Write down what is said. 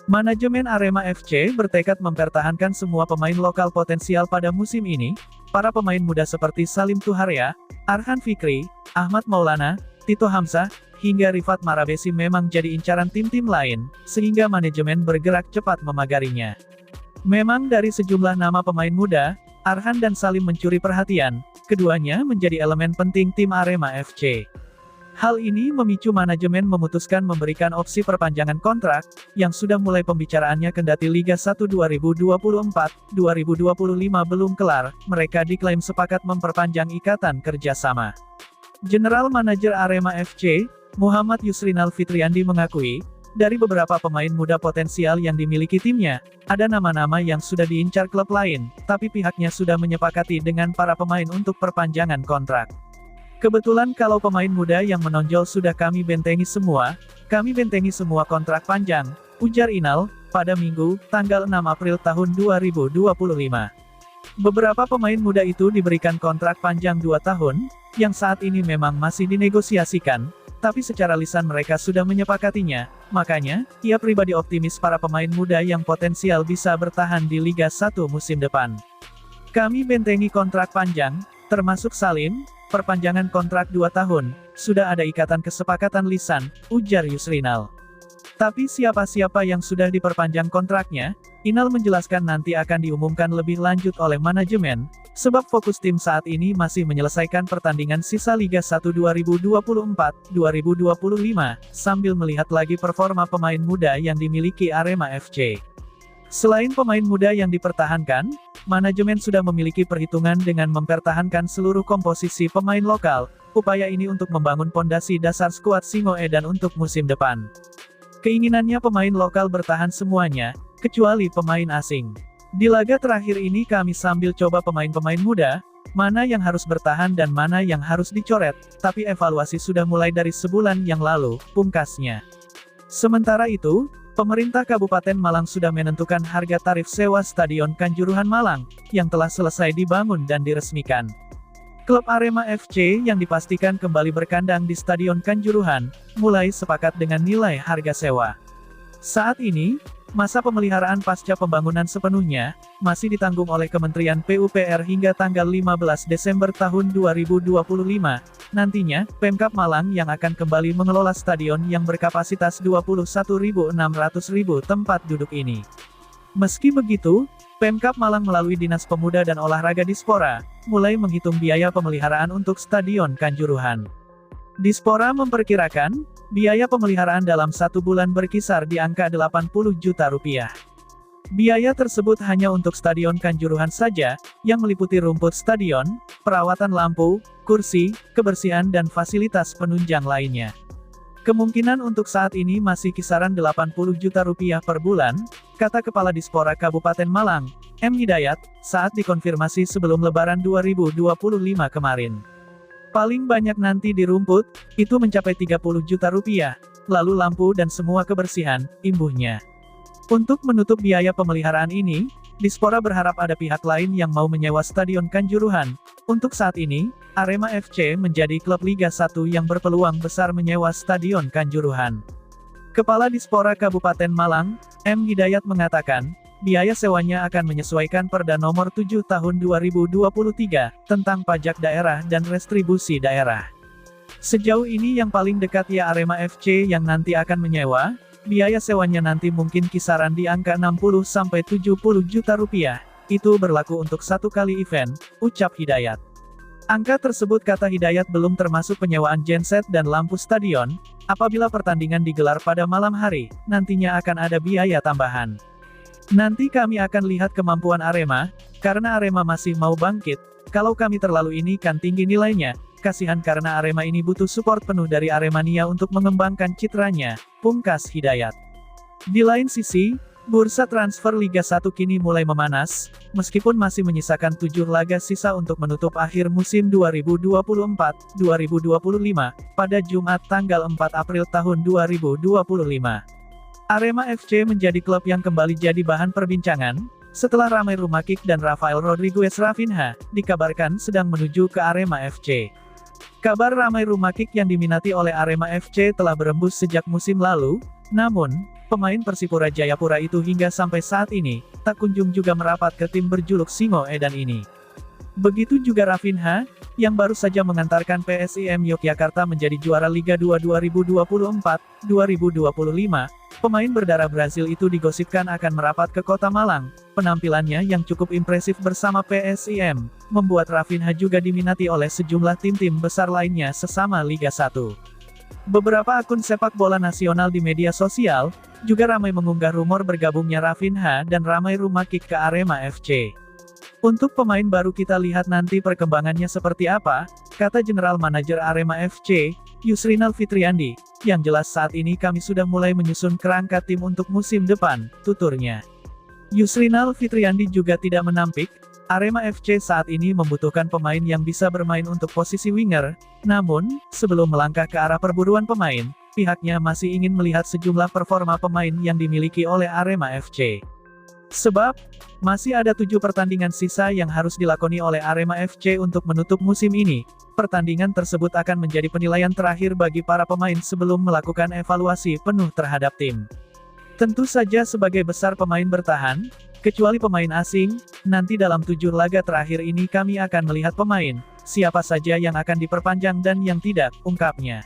Manajemen Arema FC bertekad mempertahankan semua pemain lokal potensial pada musim ini. Para pemain muda seperti Salim Tuharya, Arhan Fikri, Ahmad Maulana, Tito Hamzah, hingga Rifat Marabesi memang jadi incaran tim-tim lain, sehingga manajemen bergerak cepat memagarinya. Memang dari sejumlah nama pemain muda, Arhan dan Salim mencuri perhatian, keduanya menjadi elemen penting tim Arema FC. Hal ini memicu manajemen memutuskan memberikan opsi perpanjangan kontrak, yang sudah mulai pembicaraannya kendati Liga 1 2024-2025 belum kelar, mereka diklaim sepakat memperpanjang ikatan kerjasama. General Manager Arema FC, Muhammad Yusrinal Fitriandi mengakui, dari beberapa pemain muda potensial yang dimiliki timnya, ada nama-nama yang sudah diincar klub lain, tapi pihaknya sudah menyepakati dengan para pemain untuk perpanjangan kontrak. Kebetulan kalau pemain muda yang menonjol sudah kami bentengi semua kontrak panjang, ujar Inal, pada Minggu, tanggal 6 April tahun 2025. Beberapa pemain muda itu diberikan kontrak panjang 2 tahun, yang saat ini memang masih dinegosiasikan, tapi secara lisan mereka sudah menyepakatinya, makanya, ia pribadi optimis para pemain muda yang potensial bisa bertahan di Liga 1 musim depan. Kami bentengi kontrak panjang, termasuk Salim, perpanjangan kontrak 2 tahun, sudah ada ikatan kesepakatan lisan, ujar Yusrinal. Tapi siapa-siapa yang sudah diperpanjang kontraknya, Inal menjelaskan nanti akan diumumkan lebih lanjut oleh manajemen, sebab fokus tim saat ini masih menyelesaikan pertandingan sisa Liga 1 2024-2025, sambil melihat lagi performa pemain muda yang dimiliki Arema FC. Selain pemain muda yang dipertahankan, manajemen sudah memiliki perhitungan dengan mempertahankan seluruh komposisi pemain lokal. Upaya ini untuk membangun pondasi dasar skuad Singoedan untuk musim depan. Keinginannya pemain lokal bertahan semuanya, kecuali pemain asing. Di laga terakhir ini kami sambil coba pemain-pemain muda, mana yang harus bertahan dan mana yang harus dicoret, tapi evaluasi sudah mulai dari sebulan yang lalu, pungkasnya. Sementara itu, pemerintah Kabupaten Malang sudah menentukan harga tarif sewa Stadion Kanjuruhan Malang, yang telah selesai dibangun dan diresmikan. Klub Arema FC yang dipastikan kembali berkandang di Stadion Kanjuruhan, mulai sepakat dengan nilai harga sewa. Saat ini, masa pemeliharaan pasca pembangunan sepenuhnya, masih ditanggung oleh Kementerian PUPR hingga tanggal 15 Desember tahun 2025. Nantinya, Pemkab Malang yang akan kembali mengelola stadion yang berkapasitas 21.600 tempat duduk ini. Meski begitu, Pemkab Malang melalui Dinas Pemuda dan Olahraga Dispora, mulai menghitung biaya pemeliharaan untuk Stadion Kanjuruhan. Dispora memperkirakan, biaya pemeliharaan dalam 1 bulan berkisar di angka 80 juta rupiah. Biaya tersebut hanya untuk Stadion Kanjuruhan saja, yang meliputi rumput stadion, perawatan lampu, kursi, kebersihan dan fasilitas penunjang lainnya. Kemungkinan untuk saat ini masih kisaran 80 juta rupiah per bulan, kata Kepala Dispora Kabupaten Malang, M. Hidayat, saat dikonfirmasi sebelum Lebaran 2025 kemarin. Paling banyak nanti di rumput, itu mencapai 30 juta rupiah, lalu lampu dan semua kebersihan, imbuhnya. Untuk menutup biaya pemeliharaan ini, Dispora berharap ada pihak lain yang mau menyewa Stadion Kanjuruhan. Untuk saat ini, Arema FC menjadi klub Liga 1 yang berpeluang besar menyewa Stadion Kanjuruhan. Kepala Dispora Kabupaten Malang, M. Hidayat mengatakan, biaya sewanya akan menyesuaikan Perda Nomor 7 Tahun 2023, tentang pajak daerah dan restribusi daerah. Sejauh ini yang paling dekat ya Arema FC yang nanti akan menyewa, biaya sewanya nanti mungkin kisaran di angka 60-70 juta rupiah. Itu berlaku untuk 1 kali event, ucap Hidayat. Angka tersebut kata Hidayat belum termasuk penyewaan genset dan lampu stadion. Apabila pertandingan digelar pada malam hari, nantinya akan ada biaya tambahan. Nanti kami akan lihat kemampuan Arema, karena Arema masih mau bangkit. Kalau kami terlalu ini kan tinggi nilainya, kasihan karena Arema ini butuh support penuh dari Aremania untuk mengembangkan citranya, pungkas Hidayat. Di lain sisi, bursa transfer Liga 1 kini mulai memanas, meskipun masih menyisakan 7 laga sisa untuk menutup akhir musim 2024-2025, pada Jumat tanggal 4 April tahun 2025. Arema FC menjadi klub yang kembali jadi bahan perbincangan, setelah Ramai Rumakik dan Rafael Rodriguez Rafinha, dikabarkan sedang menuju ke Arema FC. Kabar Ramai Rumakik yang diminati oleh Arema FC telah berembus sejak musim lalu, namun, Pemain Persipura Jayapura itu hingga sampai saat ini, tak kunjung juga merapat ke tim berjuluk Singo Edan ini. Begitu juga Rafinha, yang baru saja mengantarkan PSIM Yogyakarta menjadi juara Liga 2 2024-2025, pemain berdarah Brasil itu digosipkan akan merapat ke Kota Malang. Penampilannya yang cukup impresif bersama PSIM, membuat Rafinha juga diminati oleh sejumlah tim-tim besar lainnya sesama Liga 1. Beberapa akun sepak bola nasional di media sosial, juga ramai mengunggah rumor bergabungnya Rafinha dan ramai rumah kick ke Arema FC. Untuk pemain baru kita lihat nanti perkembangannya seperti apa, kata General Manager Arema FC, Yusrinal Fitriandi, yang jelas saat ini kami sudah mulai menyusun kerangka tim untuk musim depan, tuturnya. Yusrinal Fitriandi juga tidak menampik, Arema FC saat ini membutuhkan pemain yang bisa bermain untuk posisi winger, namun, sebelum melangkah ke arah perburuan pemain, pihaknya masih ingin melihat sejumlah performa pemain yang dimiliki oleh Arema FC. Sebab, masih ada 7 pertandingan sisa yang harus dilakoni oleh Arema FC untuk menutup musim ini. Pertandingan tersebut akan menjadi penilaian terakhir bagi para pemain sebelum melakukan evaluasi penuh terhadap tim. Tentu saja sebagai besar pemain bertahan, kecuali pemain asing, nanti dalam 7 laga terakhir ini kami akan melihat pemain, siapa saja yang akan diperpanjang dan yang tidak, ungkapnya.